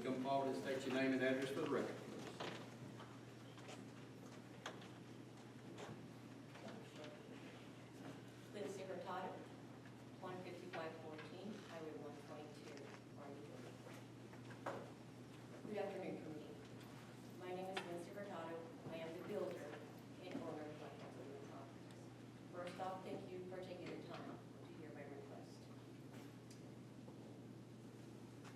come forward and state your name and address for the record, please? Lincy Hurtado, 15514, Highway 122, Arlington. Good afternoon, committee. My name is Lincy Hurtado. I am the builder and owner of Lowndes Properties. First off, thank you for taking the time to hear my request.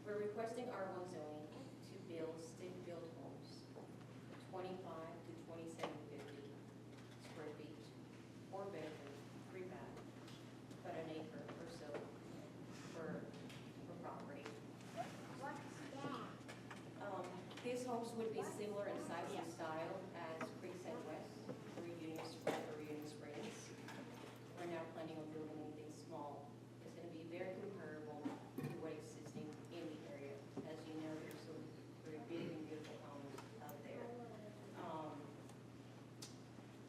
We're requesting R1 zoning to build stick-built homes, 25 to 2750 square feet, 4 bedroom, 3 bath, about an acre or so per property. These homes would be similar in size and style as Creekside West or Union Springs. We're not planning on building anything small. It's going to be very comparable to what is existing in the area. As you know, there's some very big and beautiful homes out there.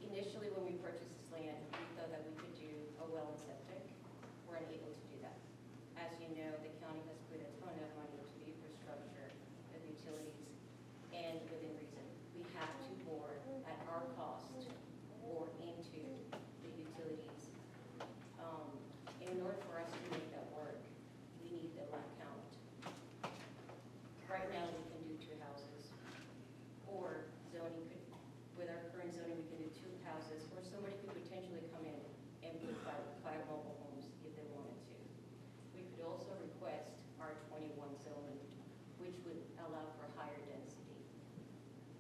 Initially, when we purchased this land, we thought that we could do a well and septic. We're unable to do that. As you know, the county has put a ton of money into the infrastructure of utilities, and within reason, we have to bore at our cost, bore into the utilities. In order for us to make that work, we need the lot count. Right now, we can do 2 houses, or zoning could, with our current zoning, we can do 2 houses, or somebody could potentially come in and put five mobile homes if they wanted to. We could also request R21 zoning, which would allow for higher density.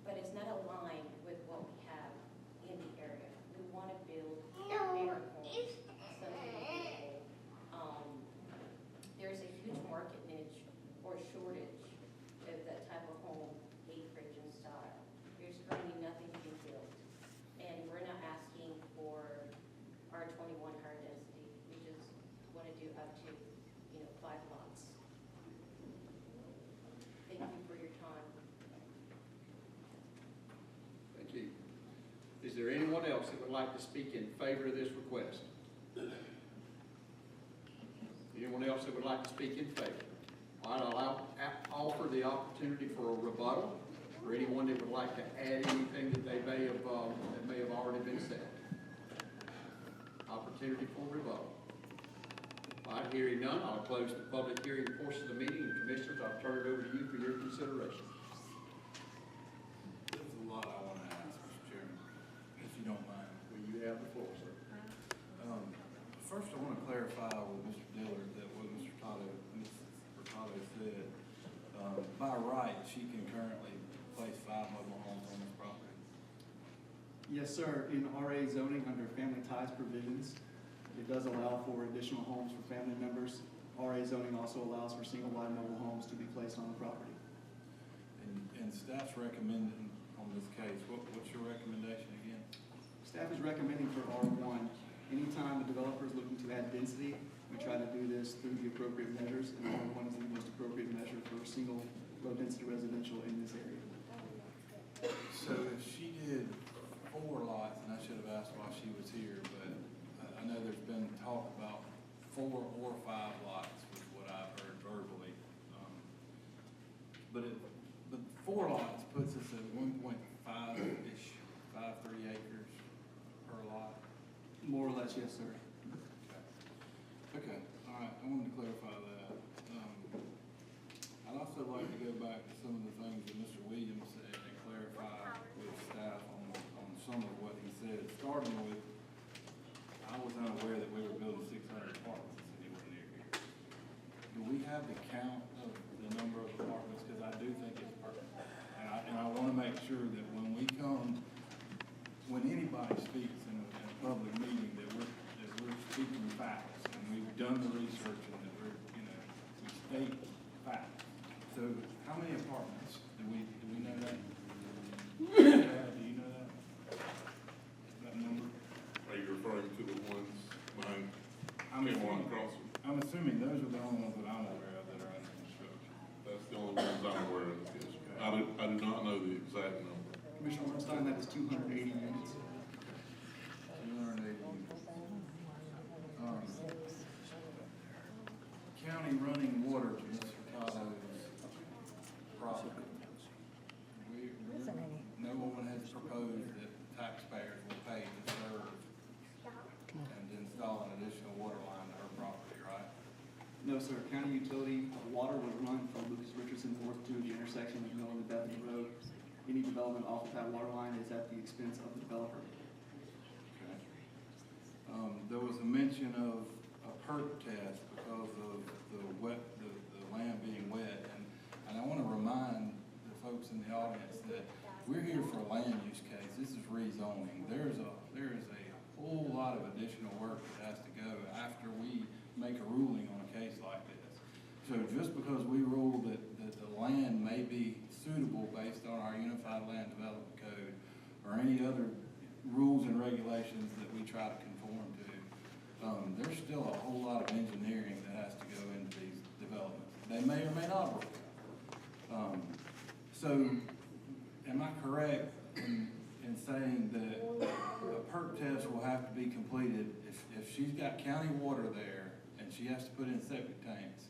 But it's not aligned with what we have in the area. We want to build bigger homes, something beautiful. There's a huge market niche or shortage of that type of home, acreage and style. There's currently nothing being built. And we're not asking for R21 higher density. We just want to do up to, 5 lots. Thank you for your time. Thank you. Is there anyone else that would like to speak in favor of this request? Anyone else that would like to speak in favor? All right, I'll offer the opportunity for a rebuttal for anyone that would like to add anything that they may have already been said. Opportunity for rebuttal. All right, hearing none, I'll close the public hearing portion of the meeting. And Commissioners, I'll turn it over to you for your consideration. There's a lot I want to ask, Mr. Chairman, if you don't mind. Will you have the floor, sir? First, I want to clarify with Mr. Dillard that what Mr. Hurtado said. By right, she can currently place 5 mobile homes on this property. Yes, sir. In RA zoning under family ties provisions, it does allow for additional homes for family members. RA zoning also allows for single-wide mobile homes to be placed on the property. And staff's recommending on this case, what's your recommendation again? Staff is recommending for R1, anytime the developer is looking to add density, we try to do this through the appropriate measures, and R1 is the most appropriate measure for single low-density residential in this area. So if she did 4 lots, and I should have asked why she was here, but I know there's been talk about 4 or 5 lots, was what I've heard verbally. But 4 lots puts us at 1.5-ish, 5.3 acres per lot. More or less, yes, sir. Okay, all right, I wanted to clarify that. I'd also like to go back to some of the things that Mr. Williams said and clarify with staff on some of what he said, starting with, I was unaware that we were building 600 apartments anywhere near here. Do we have the count of the number of apartments? Because I do think it's perfect. And I want to make sure that when anybody speaks in a public meeting, that we're speaking facts, and we've done the research, and that we state facts. So how many apartments? Do we know that? Do you know that number? Are you referring to the ones behind I'm K1 Crossing? assuming those are the only ones that I'm aware of that are under construction. That's the only ones I'm aware of, yes. I do not know the exact number. Commissioner Ornstein, that is 280 units. 280. County running water to Mr. Hurtado's property. sir. County utility water would run from Lucas Richardson north to the intersection of Mill and Bethany Road. Any development off of that water line is at the expense of the developer. Okay. There was a mention of a perk test because of the land being wet, and I want to remind the folks in the audience that we're here for a land use case. This is rezoning. There is a whole lot of additional work that has to go after we make a ruling on a case like this. So just because we rule that the land may be suitable based on our Unified Land Development Code or any other rules and regulations that we try to conform to, there's still a whole lot of engineering that has to go into these developments. They may or may not work out. So am I correct in saying that a perk test will have to be completed if she's got county water there and she has to put in septic tanks,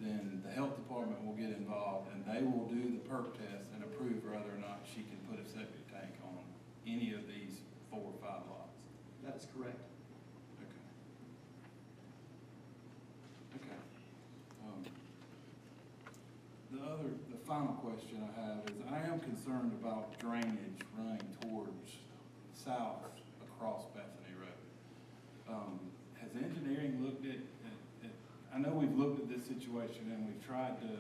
then the health department will get involved and they will do the perk test and approve whether or not she can put a septic tank on any of these 4 or 5 lots? That is correct. Okay. The final question I have is I am concerned about drainage running towards south across Bethany Road. Has engineering looked at, I know we've looked at this situation and we've tried to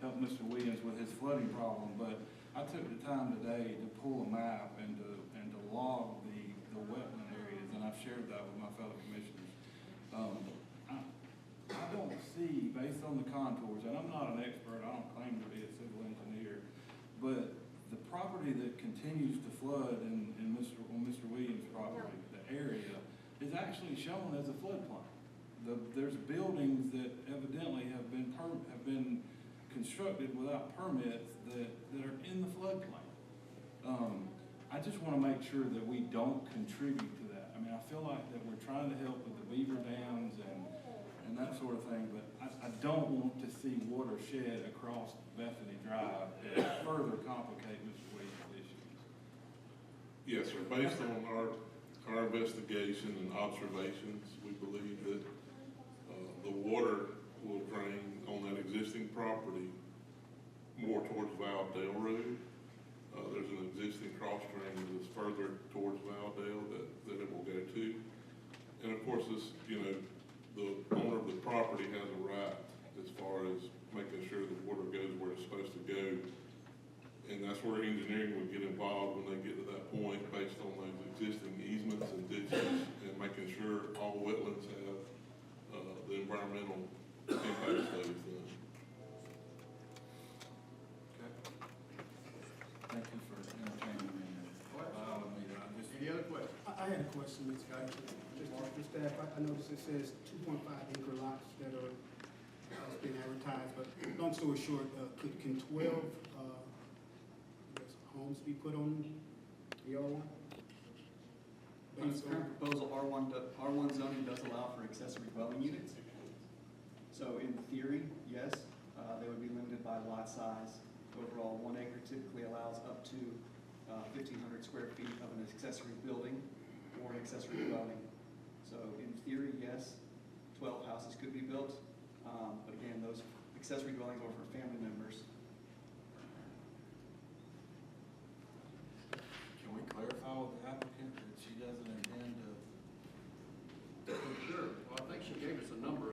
help Mr. Williams with his flooding problem, but I took the time today to pull a map and to log the wetland areas, and I've shared that with my fellow commissioners. I don't see, based on the contours, and I'm not an expert, I don't claim to be a civil engineer, but the property that continues to flood on Mr. Williams' property, the area, is actually shown as a floodplain. There's buildings that evidently have been constructed without permits that are in the floodplain. I just want to make sure that we don't contribute to that. I mean, I feel like that we're trying to help with the beaver dams and that sort of thing, but I don't want to see water shed across Bethany Drive and further complicate Mr. Williams' issues. Yes, sir. Based on our investigation and observations, we believe that the water will drain on that existing property more towards Valdale Road. There's an existing cross drain that is further towards Valdale that it will go to. And of course, this, the owner of the property has a right as far as making sure the water goes where it's supposed to go. And that's where engineering would get involved when they get to that point based on those existing easements and ditches and making sure all wetlands have the environmental impact studies done. Okay. Thank you for entertaining me. Any other questions? I had a question, Ms. Guy, for staff. I noticed it says 2.5 acre lots that are being advertised, but long story short, can 12 homes be put on the R1? In the current proposal, R1 zoning does allow for accessory dwelling units. So in theory, yes, they would be limited by lot size. Overall, 1 acre typically allows up to 1,500 square feet of an accessory building or an accessory dwelling. So in theory, yes, 12 houses could be built. But again, those accessory dwellings are for family members.